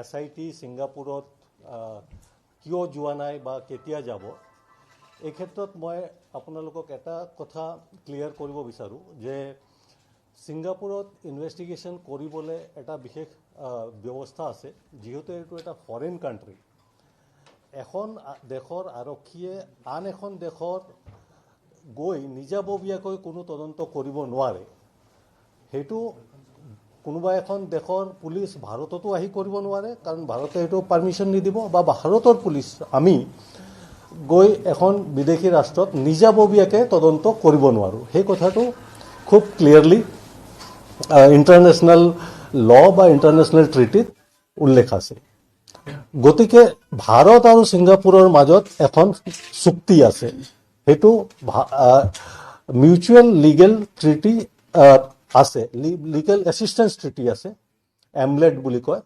SIT ছিংগাপুৰত কিয় যোৱা নাই বা কেতিয়া যাব এই ক্ষেত্ৰত মই আপোনালোকক এটা কথা ক্লিয়াৰ কৰিব বিচাৰোঁ যে ছিংগাপুৰত ইনভেষ্টিগেশ্যন কৰিবলৈ এটা বিশেষ ব্যৱস্থা আছে যিহেতু এইটো এটা ফৰেইন কাণ্ট্ৰি এখন দেশৰ আৰক্ষীয়ে আন এখন দেশত গৈ নিজাববীয়াকৈ কোনো তদন্ত কৰিব নোৱাৰে সেইটো কোনোবা এখন দেশৰ পুলিচ ভাৰততো আহি কৰিব নোৱাৰে কাৰণ ভাৰতে এইটো পাৰ্মিশ্যন নিদিব বা ভাৰতৰ পুলিচ আমি গৈ এখন বিদেশী ৰাষ্ট্ৰত নিজাববীয়াকৈ তদন্ত কৰিব নোৱাৰোঁ সেই কথাটো খুব ক্লিয়াৰলি ইণ্টাৰনেশ্যনেল ল বা ইণ্টাৰনেশ্যনেল ট্ৰিটিত উল্লেখ আছে গতিকে ভাৰত আৰু ছিংগাপুৰৰ মাজত এখন চুক্তি আছে সেইটো মিউচুৱেল লিগেল ট্ৰিটি আছে লিগেল এছিষ্টেঞ্চ ট্ৰিটি আছে এমলেট বুলি কয়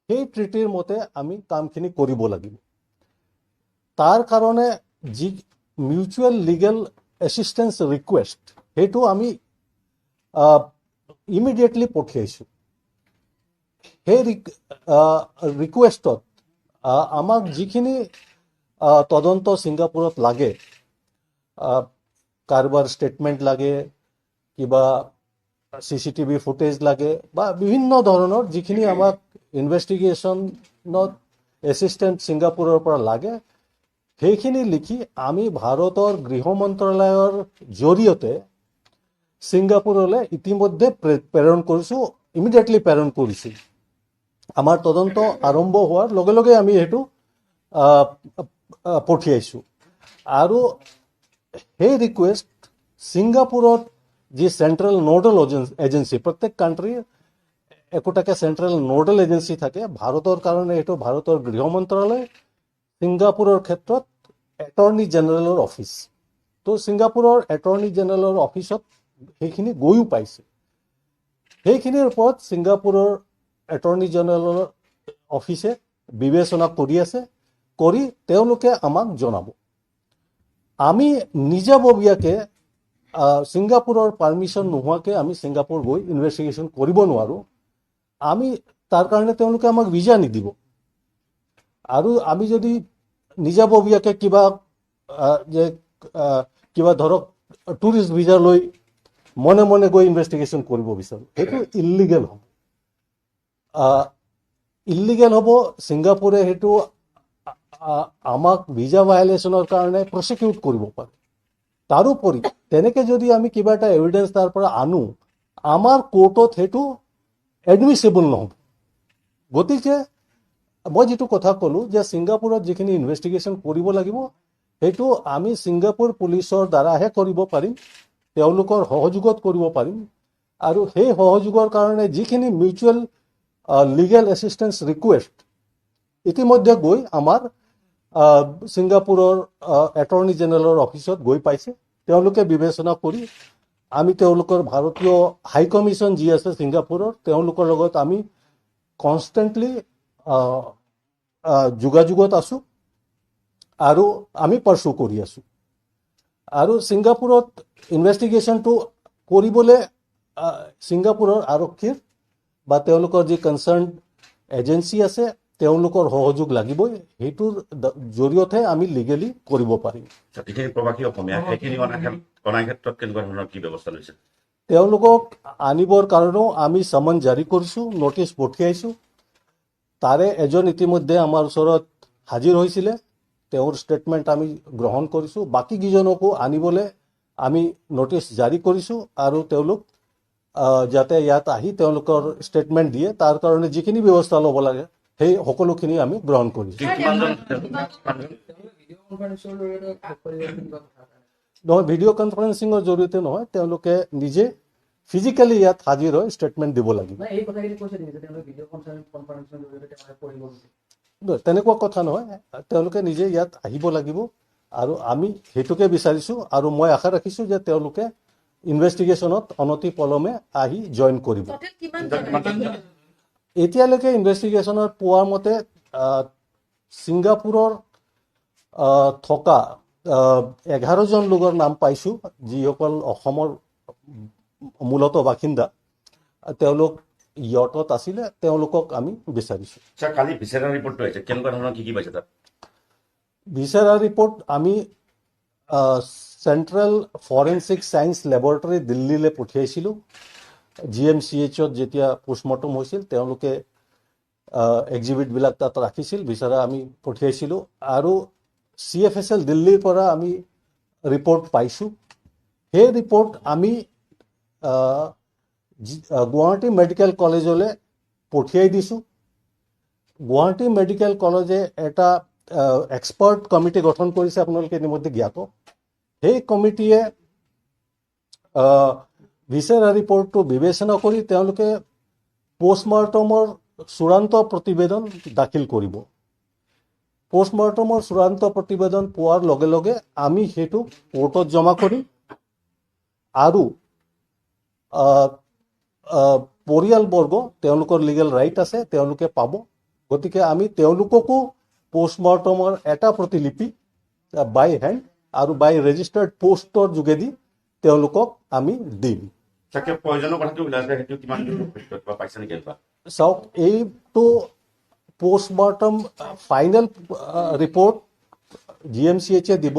সেই ট্ৰিটিৰ মতে আমি কামখিনি কৰিব লাগিব তাৰ কাৰণে যি মিউচুৱেল লিগেল এছিষ্টেঞ্চ ৰিকুৱেষ্ট সেইটো আমি ইমিডিয়েটলি পঠিয়াইছোঁ সেই ৰিকুৱেষ্টত আমাক যিখিনি তদন্ত ছিংগাপুৰত লাগে কাৰোবাৰ ষ্টেটমেণ্ট লাগে কিবা CCTV ফুটেজ লাগে বা বিভিন্ন ধৰণৰ যিখিনি আমাক ইনভেষ্টিগেশ্যনত এছিষ্টেণ্ট ছিংগাপুৰৰ পৰা লাগে সেইখিনি লিখি আমি ভাৰতৰ গৃহ মন্ত্ৰালয়ৰ জৰিয়তে ছিংগাপুৰলৈ ইতিমধ্যে প্ৰেৰণ কৰিছোঁ ইমিডিয়েটলি প্ৰেৰণ কৰিছোঁ আমাৰ তদন্ত আৰম্ভ হোৱাৰ লগে লগে আমি সেইটো পঠিয়াইছোঁ আৰু সেই ৰিকুৱেষ্ট ছিংগাপুৰত যি চেণ্ট্ৰেল নোডেল এজেঞ্চি প্ৰত্যেক কাণ্ট্ৰিৰ একোটাকে চেণ্ট্ৰেল নোডেল এজেঞ্চি থাকে ভাৰতৰ কাৰণে এইটো ভাৰতৰ গৃহ মন্ত্ৰালয় ছিংগাপুৰৰ ক্ষেত্ৰত এটৰ্নি জেনেৰেলৰ অফিচ তো ছিংগাপুৰৰ এটৰ্নি জেনেৰেলৰ অফিচত সেইখিনি গৈও পাইছে সেইখিনিৰ ওপৰত ছিংগাপুৰৰ এটৰ্নি জেনেৰেলৰ অফিচে বিবেচনা কৰি আছে কৰি তেওঁলোকে আমাক জনাব আমি নিজাববীয়াকৈ ছিংগাপুৰৰ পাৰ্মিশ্যন নোহোৱাকৈ আমি ছিংগাপুৰ গৈ ইনভেষ্টিগেশ্যন কৰিব নোৱাৰোঁ আমি তাৰ কাৰণে তেওঁলোকে আমাক ভিজা নিদিব আৰু আমি যদি নিজাববীয়াকৈ কিবা ধৰক টুৰিষ্ট ভিজা লৈ মনে মনে গৈ ইনভেষ্টিগেশ্যন কৰিব বিচাৰোঁ সেইটো ইলিগেল হ'ব ছিংগাপুৰে সেইটো আমাক ভিজা ভায়লেশ্যনৰ কাৰণে প্ৰচিকিউট কৰিব পাৰে তাৰোপৰি তেনেকৈ যদি আমি কিবা এটা এভিডেঞ্চ তাৰ পৰা আনো আমাৰ কোৰ্টত সেইটো এডমিচিবল নহ'ব গতিকে মই যিটো কথা ক'লোঁ যে ছিংগাপুৰত যিখিনি ইনভেষ্টিগেশ্যন কৰিব লাগিব সেইটো আমি ছিংগাপুৰ পুলিচৰ দ্বাৰাহে কৰিব পাৰিম তেওঁলোকৰ সহযোগত কৰিব পাৰিম আৰু সেই সহযোগৰ কাৰণে যিখিনি মিউচুৱেল লিগেল এছিষ্টেঞ্চ ৰিকুৱেষ্ট ইতিমধ্যে গৈ আমাৰ ছিংগাপুৰৰ এটৰ্নি জেনেৰেলৰ অফিচত গৈ পাইছে তেওঁলোকে বিবেচনা কৰি আমি তেওঁলোকৰ ভাৰতীয় হাই কমিশ্যন যি আছে ছিংগাপুৰৰ তেওঁলোকৰ লগত আমি কনষ্টেণ্টলি যোগাযোগত আছোঁ আৰু আমি পাৰ্চু কৰি আছোঁ আৰু ছিংগাপুৰত ইনভেষ্টিগেশ্যনটো কৰিবলৈ ছিংগাপুৰৰ আৰক্ষীৰ বা তেওঁলোকৰ যি কনচাৰ্ণ এজেঞ্চি আছে তেওঁলোকৰ সহযোগ লাগিবই সেইটোৰ জৰিয়তে আমি লিগেলি কৰিব পাৰিম তেওঁলোকক আনিবৰ কাৰণেও আমি সমন জাৰি কৰিছোঁ নটিচ পঠিয়াইছোঁ তাৰে এজন ইতিমধ্যে আমাৰ ওচৰত হাজিৰ হৈছিলে তেওঁৰ ষ্টেটমেণ্ট আমি গ্ৰহণ কৰিছোঁ বাকীকেইজনকো আনিবলৈ আমি নটিচ জাৰি কৰিছোঁ আৰু তেওঁলোক যাতে ইয়াত আহি তেওঁলোকৰ ষ্টেটমেণ্ট দিয়ে তাৰ কাৰণে যিখিনি ব্যৱস্থা ল'ব লাগে সেই সকলোখিনি আমি গ্ৰহণ কৰিছোঁ নহয় ভিডিঅ' কনফাৰেন্সিঙৰ জৰিয়তে নহয় তেওঁলোকে নিজে ফিজিকেলি ইয়াত হাজিৰ হৈ ষ্টেটমেণ্ট দিব লাগিব তেনেকুৱা কথা নহয় তেওঁলোকে নিজে ইয়াত আহিব লাগিব আৰু আমি সেইটোকে বিচাৰিছোঁ আৰু মই আশা ৰাখিছোঁ যে তেওঁলোকে ইনভেষ্টিগেশ্যনত অনতি পলমে আহি জইন কৰিব এতিয়ালৈকে ইনভেষ্টিগেশ্যনত পোৱা মতে ছিংগাপুৰৰ থকা 11জন লোকৰ নাম পাইছোঁ যিসকল অসমৰ মূলত বাসিন্দা তেওঁলোক ইয়টত আছিলে তেওঁলোকক আমি বিচাৰিছোঁ। স্যাৰ কালি ভিচেৰা ৰিপৰ্টটো আহিছে, কেনেকুৱা ধৰণৰ কি পাইছে তাত? ভিচাৰা ৰিপৰ্ট আমি চেণ্ট্ৰেল ফৰেনচিক ছায়েন্স লেবৰেটৰী দিল্লীলৈ পঠিয়াইছিলোঁ। GMCHত যেতিয়া পোষ্টমৰ্টম হৈছিল তেওঁলোকে এক্সিবিটবিলাক তাত ৰাখিছিল, বিচাৰা আমি পঠিয়াইছিলোঁ। আৰু CFSL দিল্লীৰ পৰা আমি ৰিপৰ্ট পাইছোঁ। সেই ৰিপৰ্ট আমি গুৱাহাটী মেডিকেল কলেজলৈ পঠিয়াই দিছোঁ। গুৱাহাটী মেডিকেল কলেজে এটা এক্সপাৰ্ট কমিটি গঠন কৰিছে, আপোনালোকে ইতিমধ্যে জ্ঞাত। সেই কমিটিয়ে ভিচেৰা ৰিপৰ্টটো বিবেচনা কৰি তেওঁলোকে পোষ্টমৰ্টমৰ চূড়ান্ত প্ৰতিবেদন দাখিল কৰিব। পোষ্টমৰ্টমৰ চূড়ান্ত প্ৰতিবেদন পোৱাৰ লগে লগে আমি সেইটো কোৰ্টত জমা কৰিম আৰু পৰিয়ালবৰ্গ তেওঁলোকৰ লিগেল ৰাইট আছে, তেওঁলোকে পাব। গতিকে আমি তেওঁলোককো পোষ্টমৰ্টমৰ এটা প্ৰতিলিপি বাই হেণ্ড আৰু বাই ৰেজিষ্টাৰ্ড পোষ্টৰ যোগেদি তেওঁলোকক আমি দিম। চাগে প্ৰয়োজনৰ কথাটো ওলাইছে, সেইটো কিমান দূৰ পাইছে নেকি? চাওক, এইটো পোষ্টমৰ্টম ফাইনেল ৰিপৰ্ট GMCHে দিব।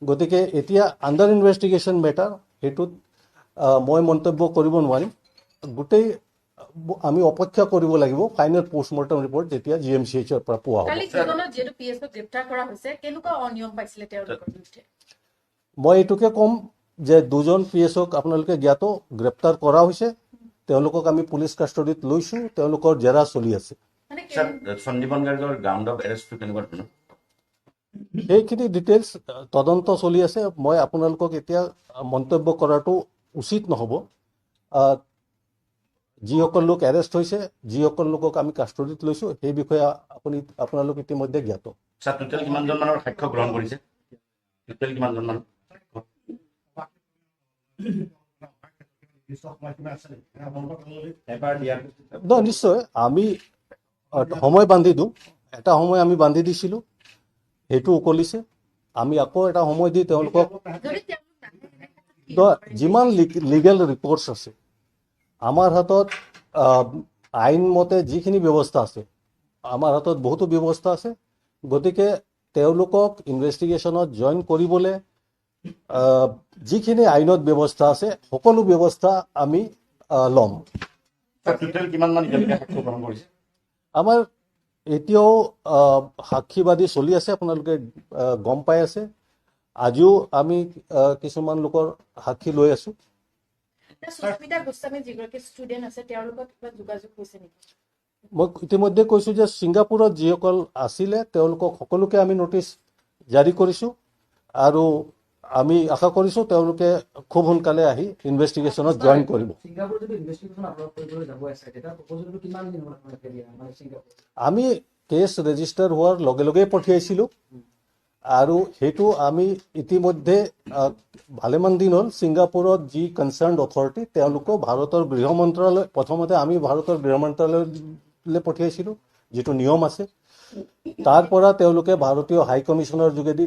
গতিকে এতিয়া আণ্ডাৰ ইনভেষ্টিগেশ্যন মেটাৰ, সেইটোত মই মন্তব্য কৰিব নোৱাৰিম। গোটেই আমি অপেক্ষা কৰিব লাগিব ফাইনেল পোষ্টমৰ্টম ৰিপৰ্ট যেতিয়া GMCHৰ পৰা পোৱা হ'ব। মই এইটোকে ক'ম যে দুজন PSক আপোনালোকে জ্ঞাত, গ্ৰেপ্তাৰ কৰা হৈছে। তেওঁলোকক আমি পুলিচ কাষ্টডিত লৈছোঁ, তেওঁলোকৰ জেৰা চলি আছে। সন্দীপন গাৰ্গৰ গ্ৰাউণ্ড অফ এৰেষ্টটো কেনেকুৱা ধৰণৰ? সেইখিনি ডিটেইলছ তদন্ত চলি আছে। মই আপোনালোকক এতিয়া মন্তব্য কৰাটো উচিত নহ'ব। যিসকল লোক এৰেষ্ট হৈছে, যিসকল লোকক আমি কাষ্টডিত লৈছোঁ, সেই বিষয়ে আপোনালোক ইতিমধ্যে জ্ঞাত। স্যাৰ টোটেল কিমানজন মানৰ সাক্ষ্য গ্ৰহণ কৰিছে? টোটেল কিমানজন মান? নিশ্চয় আমি সময় বান্ধি দিওঁ। এটা সময় আমি বান্ধি দিছিলোঁ, সেইটো উকলিছে। আমি আকৌ এটা সময় দি তেওঁলোকক যিমান লিগেল ৰিপৰ্টছ আছে, আমাৰ হাতত আইনমতে যিখিনি ব্যৱস্থা আছে, আমাৰ হাতত বহুতো ব্যৱস্থা আছে। গতিকে তেওঁলোকক ইনভেষ্টিগেশ্যনত জইন কৰিবলৈ যিখিনি আইনত ব্যৱস্থা আছে, সকলো ব্যৱস্থা আমি ল'ম। আমাৰ এতিয়াও সাক্ষীবাদী চলি আছে, আপোনালোকে গম পাই আছে। আজিও আমি কিছুমান লোকৰ সাক্ষী লৈ আছোঁ। মই ইতিমধ্যে কৈছোঁ যে ছিংগাপুৰত যিসকল আছিলে তেওঁলোকক সকলোকে আমি নটিচ জাৰি কৰিছোঁ আৰু আমি আশা কৰিছোঁ তেওঁলোকে খুব সোনকালে আহি ইনভেষ্টিগেশ্যনত জইন কৰিব। আমি কেছ ৰেজিষ্টাৰ হোৱাৰ লগে লগেই পঠিয়াইছিলোঁ আৰু সেইটো আমি ইতিমধ্যে ভালেমান দিন হ'ল ছিংগাপুৰত যি কনচাৰ্ণ অথৰিটি তেওঁলোকক ভাৰতৰ গৃহ মন্ত্ৰালয়, প্ৰথমতে আমি ভাৰতৰ গৃহ মন্ত্ৰালয়লৈ পঠিয়াইছিলোঁ, যিটো নিয়ম আছে। তাৰ পৰা তেওঁলোকে ভাৰতীয় হাই কমিশ্যনৰ যোগেদি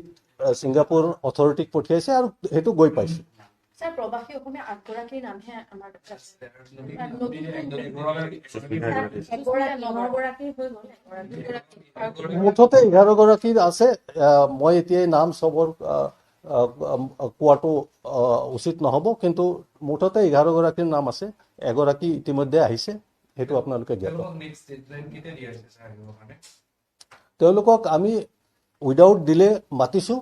ছিংগাপুৰ অথৰিটিক পঠিয়াইছে আৰু সেইটো গৈ পাইছে। মুঠতে 11 গৰাকীৰ আছে। মই এতিয়াই নাম চবৰ কোৱাটো উচিত নহ'ব, কিন্তু মুঠতে 11 গৰাকীৰ নাম আছে। এগৰাকী ইতিমধ্যে আহিছে, সেইটো আপোনালোকে জ্ঞাত। তেওঁলোকক আমি উইদাউট ডিলে মাতিছোঁ,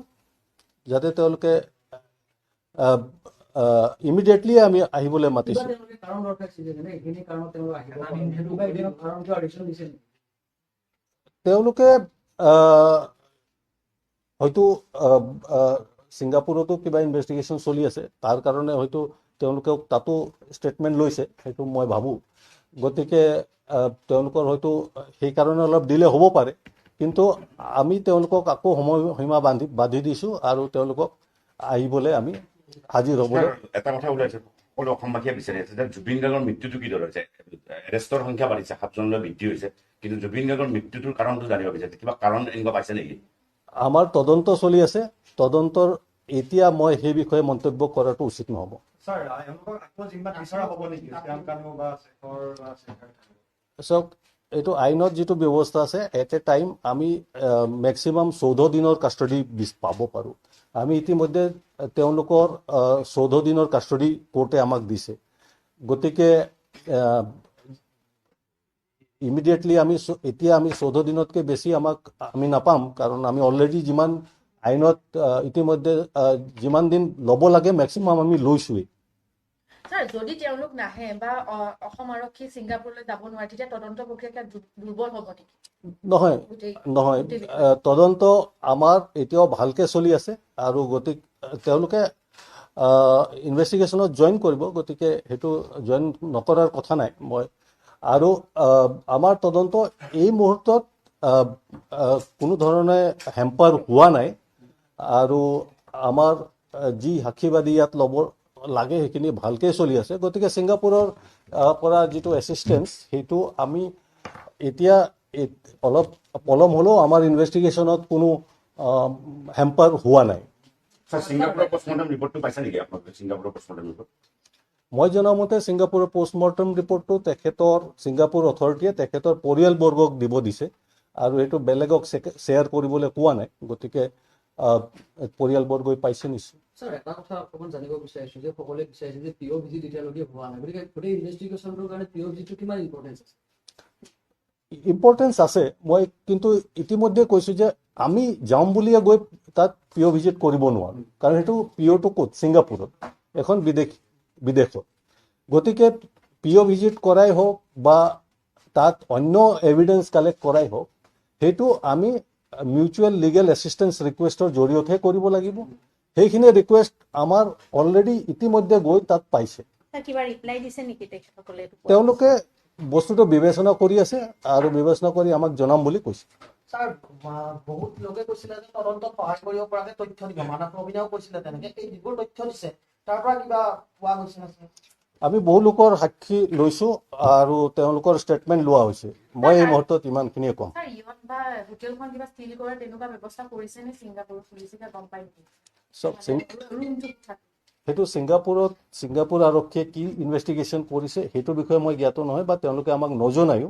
যাতে তেওঁলোকে ইমিডিয়েটলি আমি আহিবলৈ মাতিছোঁ। তেওঁলোকে হয়তো ছিংগাপুৰতো কিবা ইনভেষ্টিগেশ্যন চলি আছে, তাৰ কাৰণে হয়তো তেওঁলোকেও তাতো ষ্টেটমেণ্ট লৈছে, সেইটো মই ভাবোঁ। গতিকে তেওঁলোকৰ হয়তো সেইকাৰণে অলপ ডিলে হ'ব পাৰে, কিন্তু আমি তেওঁলোকক আকৌ সময়সীমা বান্ধি দিছোঁ আৰু তেওঁলোকক আহিবলৈ আমি হাজিৰ হ'বলৈ। এটা কথা ওলাইছে, সকলো অসমবাসীয়ে বিচাৰি আছে যে জুবিন গাৰ্গৰ মৃত্যুটো কি ধৰ হৈছে? এৰেষ্টৰ সংখ্যা বাঢ়িছে, 7জনলৈ বৃদ্ধি হৈছে, কিন্তু জুবিন গাৰ্গৰ মৃত্যুটোৰ কাৰণটো জানিব বিচাৰিছে। কিবা কাৰণ এনেকুৱা পাইছে নেকি? আমাৰ তদন্ত চলি আছে। তদন্তৰ এতিয়া মই সেই বিষয়ে মন্তব্য কৰাটো উচিত নহ'ব। স্যাৰ এওঁলোকক আকৌ জিম্মাত বিচৰা হ'ব নেকি শ্যাম কানু বা শেখৰ বা শেখাৰ চাওক এইটো আইনত যিটো ব্যৱস্থা আছে এট এ টাইম আমি মেক্সিমাম 14 দিনৰ কাষ্টডি পাব পাৰোঁ। আমি ইতিমধ্যে তেওঁলোকৰ 14 দিনৰ কাষ্টডি কোৰ্টে আমাক দিছে। গতিকে ইমিডিয়েটলি এতিয়া আমি 14 দিনতকৈ বেছি আমি নাপাম, কাৰণ আমি অলৰেডি যিমান আইনত ইতিমধ্যে যিমান দিন ল'ব লাগে মেক্সিমাম আমি লৈছোৱেই। স্যাৰ যদি তেওঁলোক নাহে বা অসম আৰক্ষী ছিংগাপুৰলৈ যাব নোৱাৰে তেতিয়া তদন্ত প্ৰক্ৰিয়া দুৰ্বল হ'ব নেকি? নহয় নহয়, তদন্ত আমাৰ এতিয়াও ভালকৈ চলি আছে আৰু গতিকে তেওঁলোকে ইনভেষ্টিগেশ্যনত জইন কৰিব, গতিকে সেইটো জইন নকৰাৰ কথা নাই। আৰু আমাৰ তদন্ত এই মুহূৰ্তত কোনো ধৰণে হেম্পাৰ হোৱা নাই আৰু আমাৰ যি সাক্ষীবাদী ইয়াত ল'ব লাগে সেইখিনি ভালকৈ চলি আছে। গতিকে ছিংগাপুৰৰ পৰা যিটো এছিষ্টেঞ্চ সেইটো আমি এতিয়া অলপ পলম হ'লেও আমাৰ ইনভেষ্টিগেশ্যনত কোনো হেম্পাৰ হোৱা নাই। স্যাৰ ছিংগাপুৰৰ পষ্টমৰ্টেম ৰিপৰ্টটো পাইছে নেকি আপোনালোকে? ছিংগাপুৰৰ পষ্টমৰ্টেম ৰিপৰ্ট মই জনা মতে ছিংগাপুৰৰ পষ্টমৰ্টেম ৰিপৰ্টটো ছিংগাপুৰ অথৰিটিয়ে তেখেতৰ পৰিয়ালবৰ্গক দিব দিছে আৰু এইটো বেলেগক শ্বেয়াৰ কৰিবলৈ কোৱা নাই। গতিকে পৰিয়ালবৰ্গই পাইছে নিশ্চয়। স্যাৰ এটা কথা অকণমান জানিব বিচাৰিছোঁ যে সকলোৱে বিচাৰিছে যে পিঅ' ভিজিট এতিয়ালৈকে হোৱা নাই, গতিকে গোটেই ইনভেষ্টিগেশ্যনটোৰ কাৰণে পিঅ' ভিজিটটো কিমান ইম্পৰ্টেঞ্চ আছে? ইম্পৰ্টেঞ্চ আছে, মই কিন্তু ইতিমধ্যে কৈছোঁ যে আমি যাম বুলিয়ে গৈ তাত পিঅ' ভিজিট কৰিব নোৱাৰোঁ, কাৰণ সেইটো পিঅ'টো ক'ত? ছিংগাপুৰত, এখন বিদেশত। গতিকে পিঅ' ভিজিট কৰাই হওক বা তাত অন্য এভিডেঞ্চ কালেক্ট কৰাই হওক, সেইটো আমি মিউচুৱেল লিগেল এছিষ্টেঞ্চ ৰিকুৱেষ্টৰ জৰিয়তেহে কৰিব লাগিব। সেইখিনি ৰিকুৱেষ্ট আমাৰ অলৰেডি ইতিমধ্যে গৈ তাত পাইছে। কিবা ৰিপ্লাই দিছে নেকি তেখেতসকলে? তেওঁলোকে বস্তুটো বিবেচনা কৰি আছে আৰু বিবেচনা কৰি আমাক জনাম বুলি কৈছে। স্যাৰ বহুত লোকে কৈছিলে যে তদন্তত সহায় কৰিব পৰাকৈ তথ্য দিব, মানস ৰবিনেও কৈছিলে তেনেকে, এই যিবোৰ তথ্য দিছে তাৰ পৰা কিবা পোৱা গৈছে নেকি? আমি বহু লোকৰ সাক্ষী লৈছোঁ আৰু তেওঁলোকৰ ষ্টেটমেণ্ট লোৱা হৈছে। মই এই মুহূৰ্তত ইমানখিনিয়ে ক'ম। স্যাৰ ইহঁত বা হোটেলখন কিবা ষ্টিল কৰাৰ তেনেকুৱা ব্যৱস্থা কৰিছে নে ছিংগাপুৰ পুলিচে গম পায় নেকি? চব ৰুমটোত থাকে সেইটো ছিংগাপুৰ আৰক্ষীয়ে কি ইনভেষ্টিগেশ্যন কৰিছে সেইটো বিষয়ে মই জ্ঞাত নহয় বা তেওঁলোকে আমাক নজনায়ো।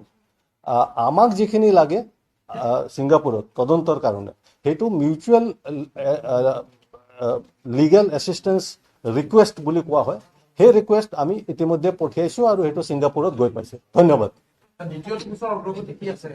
আমাক যিখিনি লাগে ছিংগাপুৰত তদন্তৰ কাৰণে সেইটো মিউচুৱেল লিগেল এছিষ্টেঞ্চ ৰিকুৱেষ্ট বুলি কোৱা হয়। সেই ৰিকুৱেষ্ট আমি ইতিমধ্যে পঠিয়াইছোঁ আৰু সেইটো ছিংগাপুৰত গৈ পাইছে। ধন্যবাদ। দ্বিতীয় পুলিচৰ অগ্ৰগতি কি আছে?